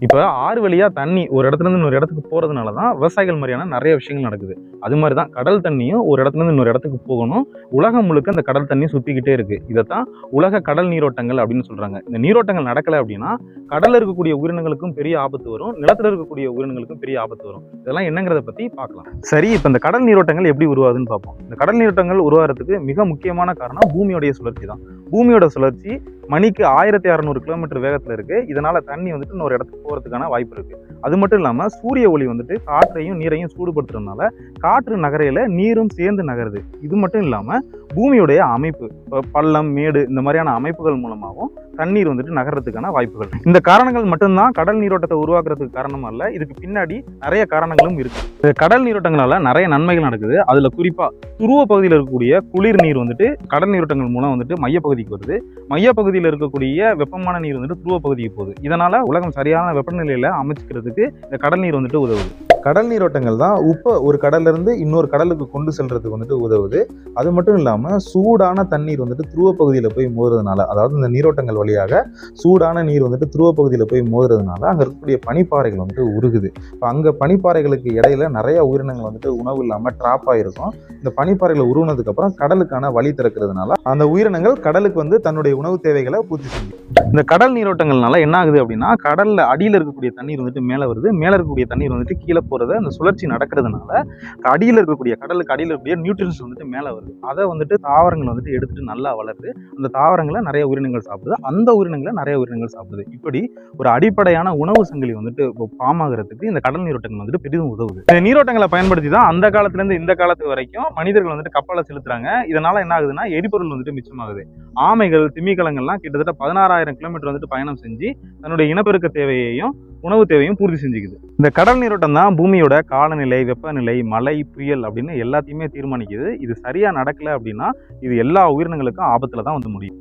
இப்போ ஆறு வழியா தண்ணி ஒரு இடத்துல இருந்து இன்னொரு இடத்துக்கு போறதுனால தான் விவசாயிகள் மாதிரியான நிறைய விஷயங்கள் நடக்குது. அது மாதிரி தான் கடல் தண்ணியும் ஒரு இடத்துல இருந்து இன்னொரு இடத்துக்கு போகணும். உலகம் முழுக்க அந்த கடல் தண்ணி சுத்திக்கிட்டே இருக்கு. இதைத்தான் உலக கடல் நீரோட்டங்கள் அப்படின்னு சொல்றாங்க. இந்த நீரோட்டங்கள் நடக்கல அப்படின்னா கடல்ல இருக்கக்கூடிய உயிரினங்களுக்கும் பெரிய ஆபத்து வரும், நிலத்துல இருக்கக்கூடிய உயிரினங்களுக்கும் பெரிய ஆபத்து வரும். இதெல்லாம் என்னங்கிறத பத்தி பார்க்கலாம். சரி, இப்போ இந்த கடல் நீரோட்டங்கள் எப்படி உருவாகுதுன்னு பார்ப்போம். இந்த கடல் நீரோட்டங்கள் உருவாகிறதுக்கு மிக முக்கியமான காரணம் பூமியோடைய சுழற்சி தான். பூமியோட சுழற்சி மணிக்கு 1600 கிலோமீட்டர் வேகத்துல இருக்கு. இதனால தண்ணி வந்துட்டு இன்னொரு இடத்துக்கு போறதுக்கான வாய்ப்பு இருக்கு. அது மட்டும் இல்லாம சூரிய ஒளி வந்துட்டு காற்றையும் நீரையும் சூடுபடுத்துறதுனால காற்று நகரையில நீரும் சேர்ந்து நகருது. இது மட்டும் இல்லாம பூமியுடைய அமைப்பு, பள்ளம் மேடு இந்த மாதிரியான அமைப்புகள் மூலமாகவும் தண்ணீர் வந்துட்டு நகர்றதுக்கான வாய்ப்புகள். இந்த காரணங்கள் மட்டும்தான் கடல் நீரோட்டத்தை உருவாக்குறதுக்கு காரணம் அல்ல, இதுக்கு பின்னாடி நிறைய காரணங்களும் இருக்கு. கடல் நீரோட்டங்களால நிறைய நன்மைகள் நடக்குது. அதுல குறிப்பா துருவ பகுதியில் இருக்கக்கூடிய குளிர் நீர் வந்துட்டு கடல் நீரோட்டங்கள் மூலம் வந்துட்டு மையப்பகுதிக்கு வருது. மையப்பகுதியில் இருக்கக்கூடிய வெப்பமான நீர் வந்துட்டு துருவ பகுதிக்கு போகுது. இதனால உலகம் சரியான வெப்பநிலையில அமைச்சுக்கிறதுக்கு இந்த கடல் நீர் வந்துட்டு உதவுது. கடல் நீரோட்டங்கள் தான் உப்பை ஒரு கடல்ல இருந்து இன்னொரு கடலுக்கு கொண்டு செல்றதுக்கு வந்துட்டு உதவுது. அது மட்டும் இல்லாம சூடான தண்ணீர் வந்துட்டு துருவ பகுதியில போய் மோதுறதுனால, அதாவது இந்த நீரோட்டங்கள் வழியாக சூடான நீர் வந்துட்டு துருவ பகுதியில போய் மோதுறதுனால அங்க இருக்கக்கூடிய பனிப்பாறைகள் வந்துட்டு உருகுது. இப்போ அங்க பனிப்பாறைகளுக்கு இடையில நிறைய உயிரினங்கள் வந்துட்டு உணவு இல்லாம டிராப் ஆயிருக்கும். இந்த பனிப்பாறைகள் உருவனதுக்கு அப்புறம் கடலுக்கான வழி திறக்கிறதுனால அந்த உயிரினங்கள் கடலுக்கு வந்து தன்னுடைய உணவு தேவைகளை பூர்த்தி செய்யும். இந்த கடல் நீரோட்டங்கள்னால என்ன ஆகுது அப்படின்னா, கடல்ல அடியில் இருக்கக்கூடிய தண்ணீர் வந்துட்டு மேல வருது, மேல இருக்கக்கூடிய தண்ணீர் வந்துட்டு கீழே போறது. அந்த சுழற்சி நடக்கிறதுனால அடியில் இருக்கக்கூடிய கடலுக்கு அடியில் இருக்கக்கூடிய நியூட்ரியன்ஸ் வந்துட்டு மேல வருது. அதை வந்துட்டு தாவரங்கள் வந்துட்டு எடுத்துட்டு நல்லா வளருது. அந்த தாவரங்களை நிறைய உயிரினங்கள் சாப்பிடுது, அந்த உயிரினங்களை நிறைய உயிரினங்கள் சாப்பிடுது. இப்படி ஒரு அடிப்படையான உணவு சங்கிலி வந்துட்டு ஃபார்ம் ஆகிறதுக்கு இந்த கடல் நீரோட்டங்கள் வந்துட்டு பெரிதும் உதவுது. இந்த நீரோட்டங்களை பயன்படுத்தி தான் அந்த காலத்துல இருந்து இந்த காலத்து வரைக்கும் மனிதர்கள் வந்துட்டு கப்பலை செலுத்துறாங்க. இதனால என்ன ஆகுதுன்னா எரிபொருள் வந்துட்டு மிச்சமாகுது. ஆமைகள் திமிங்கலங்கள்லாம் கிட்டத்தட்ட 16,000 கிலோமீட்டர் வந்துட்டு பயணம் செஞ்சு தன்னுடைய இனப்பெருக்க தேவையையும் உணவு தேவையும் பூர்த்தி செஞ்சுக்குது. இந்த கடல் நீரோட்டம் தான் பூமியோட காலநிலை, வெப்பநிலை, மழை, புயல் அப்படின்னு எல்லாத்தையுமே தீர்மானிக்குது. இது சரியா நடக்கல அப்படின்னா இது எல்லா உயிரினங்களுக்கும் ஆபத்துல தான் வந்து முடியும்.